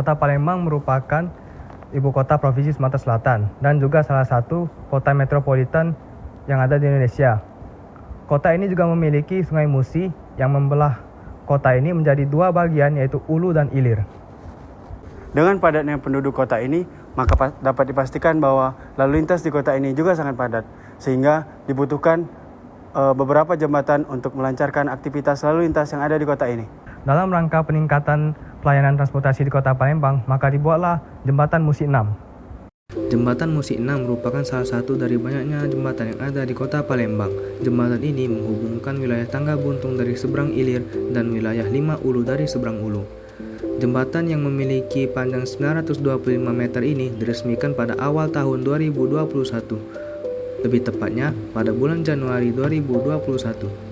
Kota Palembang merupakan ibu kota Provinsi Sumatera Selatan dan juga salah satu kota metropolitan yang ada di Indonesia. Kota ini juga memiliki Sungai Musi yang membelah kota ini menjadi dua bagian, yaitu Ulu dan Ilir. Dengan padatnya penduduk kota ini, maka dapat dipastikan bahwa lalu lintas di kota ini juga sangat padat, sehingga dibutuhkan beberapa jembatan untuk melancarkan aktivitas lalu lintas yang ada di kota ini. Dalam rangka peningkatan pelayanan transportasi di Kota Palembang, maka dibuatlah Jembatan Musi 6. Jembatan Musi 6 merupakan salah satu dari banyaknya jembatan yang ada di Kota Palembang. Jembatan ini menghubungkan wilayah Tangga Buntung dari seberang Ilir dan wilayah Lima Ulu dari seberang Ulu. Jembatan yang memiliki panjang 925 meter ini diresmikan pada awal tahun 2021. Lebih tepatnya pada bulan Januari 2021.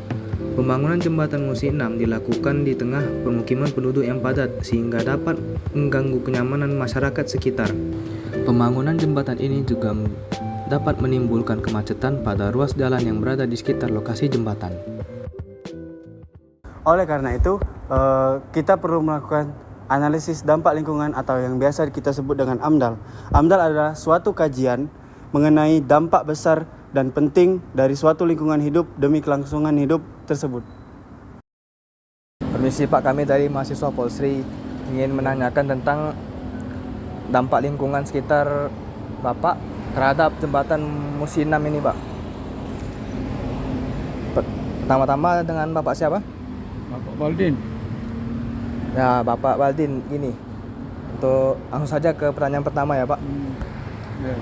Pembangunan jembatan Musi 6 dilakukan di tengah permukiman penduduk yang padat sehingga dapat mengganggu kenyamanan masyarakat sekitar. Pembangunan jembatan ini juga dapat menimbulkan kemacetan pada ruas jalan yang berada di sekitar lokasi jembatan. Oleh karena itu, kita perlu melakukan analisis dampak lingkungan atau yang biasa kita sebut dengan AMDAL. AMDAL adalah suatu kajian mengenai dampak besar dan penting dari suatu lingkungan hidup demi kelangsungan hidup tersebut. Permisi Pak, kami dari mahasiswa Polsri ingin menanyakan tentang dampak lingkungan sekitar Bapak terhadap jembatan Musi 6 ini, Pak. Pertama-tama dengan Bapak siapa? Bapak Baldin. Ya, Bapak Baldin, gini. Untuk langsung saja ke pertanyaan pertama ya, Pak. Ya.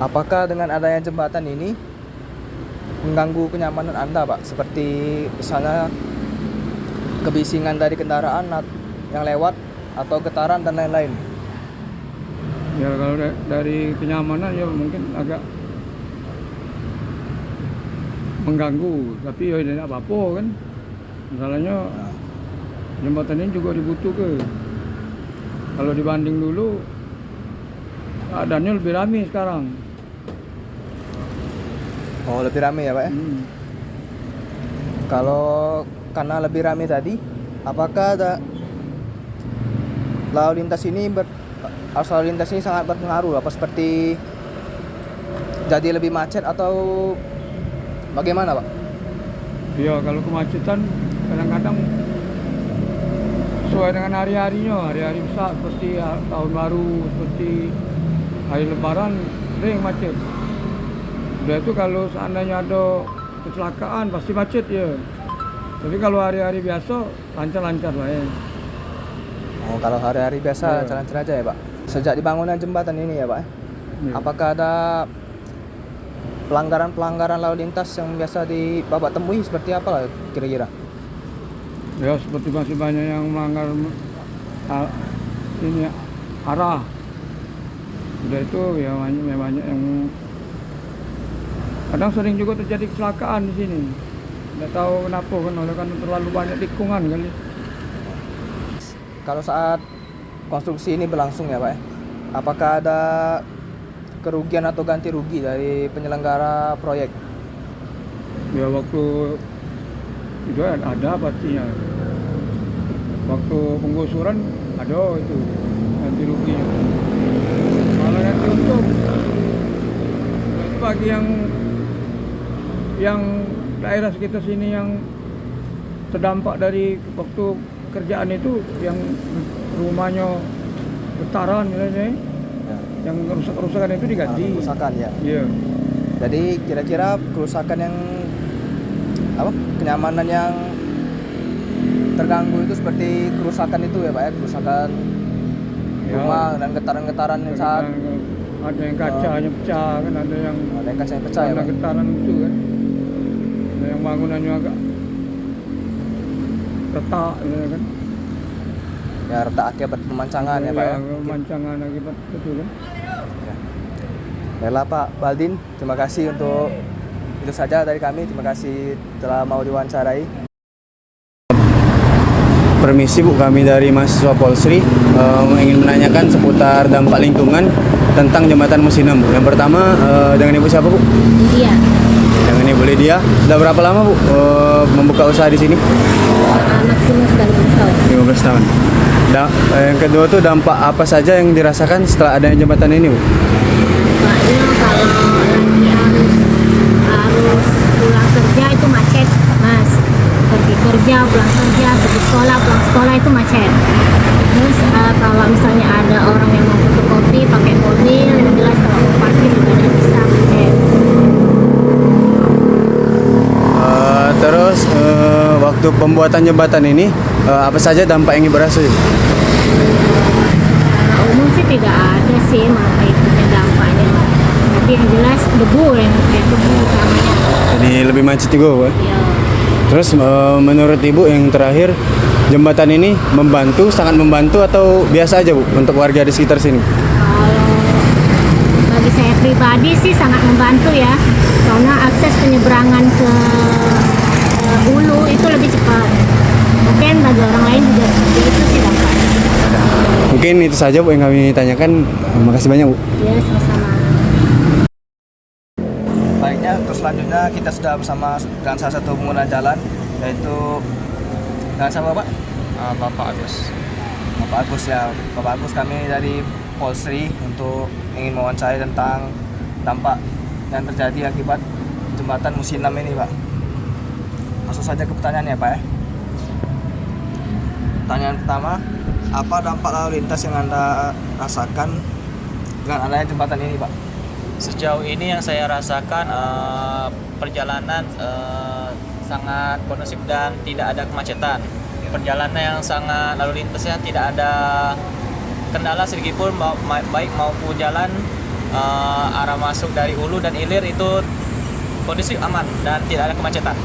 Apakah dengan adanya jembatan ini mengganggu kenyamanan Anda, Pak? Seperti misalnya kebisingan dari kendaraan yang lewat atau getaran dan lain-lain. Ya kalau dari kenyamanan ya mungkin agak mengganggu, tapi ya tidak apa-apa kan. Masalahnya jembatan ini juga dibutuhkan. Kalau dibanding dulu keadaannya lebih ramai sekarang. Oh, lebih ramai ya, Pak ya? Kalau karena lebih ramai tadi, apakah ada lalu lintas ini sangat berpengaruh, apa seperti jadi lebih macet atau bagaimana, Pak? Ya kalau kemacetan kadang-kadang sesuai dengan hari-hari besar seperti tahun baru, seperti hari lebaran sering macet. Udah itu kalau seandainya ada kecelakaan pasti macet ya. Tapi kalau hari-hari biasa lancar-lancar lah ya. Oh, kalau hari-hari biasa Ya. lancar aja ya, Pak. Sejak dibangunan jembatan ini ya, Pak. Ya. Apakah ada pelanggaran lalu lintas yang biasa Bapak temui seperti apa lah kira-kira? Ya seperti masih banyak yang melanggar ini arah. Udah itu ya banyak yang kadang sering juga terjadi kecelakaan di sini. Tidak tahu kenapa kan, oleh karena terlalu banyak tikungan kali. Kalau saat konstruksi ini berlangsung ya, Pak, apakah ada kerugian atau ganti rugi dari penyelenggara proyek? Ya waktu itu ada pastinya. Waktu penggusuran ada itu ganti rugi. Malah ganti untung. Bagi yang daerah sekitar sini yang terdampak dari waktu kerjaan itu, yang rumahnya getaran misalnya, yang kerusakan itu diganti. Kerusakan ya. Iya. Jadi kira-kira kerusakan yang kenyamanan yang terganggu itu seperti kerusakan itu ya, Pak ya, kerusakan rumah dan getaran-getaran yang saat ada yang kacanya pecah kan, ada yang kacanya pecah ya, Pak. getaran itu kan. Ada yang bangunannya agak retak ya kan. Ya, retak akibat pemancangan ya, Pak ya. Pemancangan akibat itu kan. Baiklah Pak Baldin, terima kasih untuk itu saja dari kami. Terima kasih telah mau diwawancarai. Permisi Bu, kami dari mahasiswa Polsri ingin menanyakan seputar dampak lingkungan tentang jembatan Musi 6. Yang pertama, dengan Ibu siapa Bu? Iya. Yang ini Bu Lydia. Sudah berapa lama Bu membuka usaha di sini? Maksimum sudah 15 tahun. 15 tahun. Yang kedua tuh dampak apa saja yang dirasakan setelah adanya jembatan ini Bu? Dampaknya kalau lagi harus pulang kerja itu macet, Mas. Pergi kerja, pulang kerja, pergi sekolah, pulang sekolah itu macet. Terus kalau misalnya ada orang yang mau fotokopi pakai mobil, yang jelas kalau mau parkir juga tidak bisa, macet. Terus waktu pembuatan jembatan ini apa saja dampak yang dirasakan? Secara umum sih tidak ada sih apa itu dampaknya. Tapi yang jelas debu utamanya. Jadi lebih macet juga Bu. Ya. Terus menurut Ibu yang terakhir jembatan ini sangat membantu atau biasa aja Bu untuk warga di sekitar sini? Kalau bagi saya pribadi sih sangat membantu ya, karena akses penyeberangan ke hulu itu lebih cepat. Mungkin bagi orang lain juga seperti itu sih dampaknya. Mungkin itu saja Bu yang kami tanyakan. Terima kasih banyak Bu. Ya, sama-sama. Baiknya, terus selanjutnya kita sudah bersama dengan salah satu pengguna jalan, yaitu dengan siapa Pak? Bapak Agus. Bapak Agus ya. Bapak Agus, kami dari Polsri untuk ingin mewawancarai tentang dampak yang terjadi akibat jembatan Musi 6 ini Pak. Langsung saja ke pertanyaannya Pak ya. Pertanyaan pertama, apa dampak lalu lintas yang Anda rasakan dengan adanya jembatan ini Pak? Sejauh ini yang saya rasakan perjalanan sangat kondusif dan tidak ada kemacetan. Perjalanan yang sangat lalu lintasnya tidak ada kendala sedikit pun, baik maupun jalan arah masuk dari hulu dan hilir itu kondusif, aman dan tidak ada kemacetan.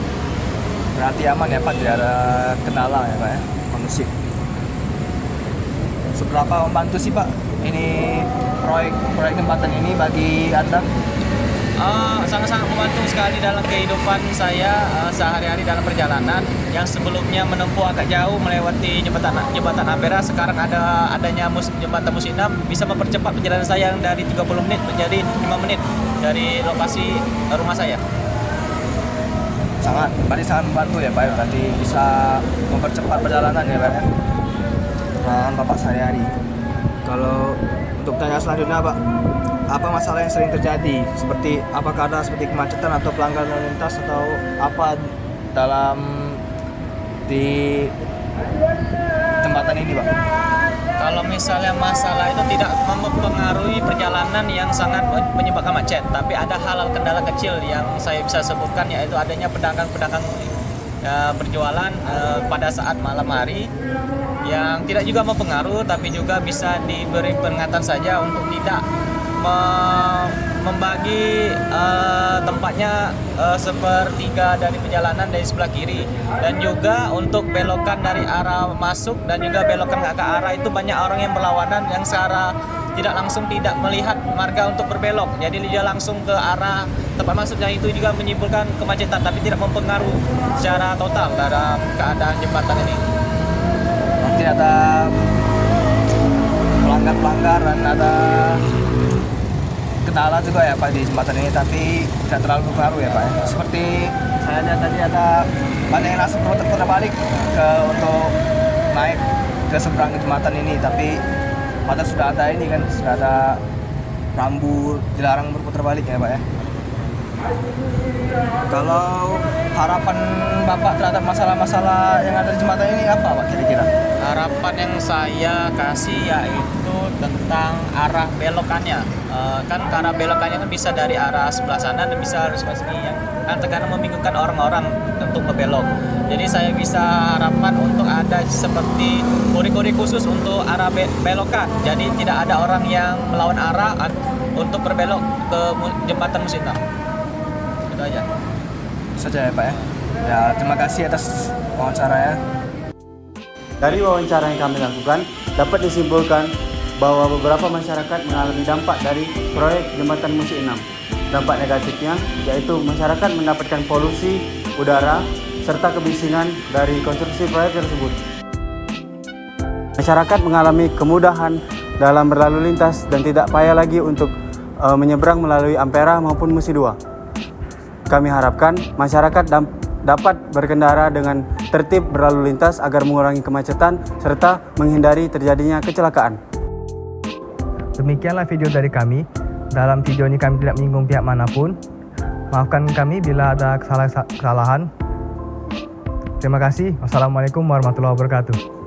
Berarti aman ya Pak, tidak ada kendala ya Pak ya, kondusif. Seberapa membantu sih Pak ini proyek jembatan ini bagi Anda? Sangat-sangat membantu sekali dalam kehidupan saya sehari-hari dalam perjalanan yang sebelumnya menempuh agak jauh melewati jembatan Ampera. Sekarang adanya jembatan Musi 6 bisa mempercepat perjalanan saya yang dari 30 menit menjadi 5 menit dari lokasi rumah saya. Berarti sangat membantu ya Pak ya, berarti bisa mempercepat perjalanan ya Pak ya, dengan Bapak sehari-hari. Kalau untuk tanya selanjutnya Pak, apa masalah yang sering terjadi? Seperti apakah ada seperti kemacetan atau pelanggaran lalu lintas atau apa dalam di jembatan ini Pak? Kalau misalnya masalah itu tidak mempengaruhi perjalanan yang sangat menyebabkan macet, tapi ada hal-hal kendala kecil yang saya bisa sebutkan, yaitu adanya pedagang-pedagang berjualan pada saat malam hari yang tidak juga mempengaruhi, tapi juga bisa diberi peringatan saja untuk tidak membagi tempatnya sepertiga dari perjalanan dari sebelah kiri, dan juga untuk belokan dari arah masuk dan juga belokan ke arah itu banyak orang yang berlawanan yang secara tidak langsung tidak melihat marga untuk berbelok, jadi dia langsung ke arah tempat masuk, dan itu juga menimbulkan kemacetan tapi tidak mempengaruhi secara total dalam keadaan jembatan ini. Nanti ada pelanggar dan ada kendala juga ya Pak di jembatan ini, tapi tidak terlalu berpengaruh ya Pak ya. Seperti saya lihat tadi ada banyak yang langsung putar balik untuk naik ke seberang jembatan ini, tapi padahal sudah ada ini kan, sudah ada rambu dilarang berputar balik ya Pak ya. Kalau harapan Bapak terhadap masalah-masalah yang ada di jembatan ini apa Pak kira-kira? Harapan yang saya kasih yaitu tentang arah belokannya. Kan arah belokannya kan bisa dari arah sebelah sana dan bisa dari sebelah sini, yang kan terkadang membingungkan orang-orang untuk berbelok. Jadi saya bisa harapan untuk ada seperti kode-kode khusus untuk arah belokan. Jadi tidak ada orang yang melawan arah untuk berbelok ke jembatan Musi 6. Itu aja. Saja ya Pak ya. Ya, terima kasih atas wawancara ya. Dari wawancara yang kami lakukan, dapat disimpulkan bahwa beberapa masyarakat mengalami dampak dari proyek jembatan Musi 6. Dampak negatifnya yaitu masyarakat mendapatkan polusi udara serta kebisingan dari konstruksi proyek tersebut. Masyarakat mengalami kemudahan dalam berlalu lintas dan tidak payah lagi untuk menyeberang melalui Ampera maupun Musi 2. Kami harapkan masyarakat dapat berkendara dengan tertib berlalu lintas agar mengurangi kemacetan serta menghindari terjadinya kecelakaan. Demikianlah video dari kami. Dalam video ini kami tidak menyinggung pihak manapun. Maafkan kami bila ada kesalahan. Terima kasih. Wassalamualaikum warahmatullahi wabarakatuh.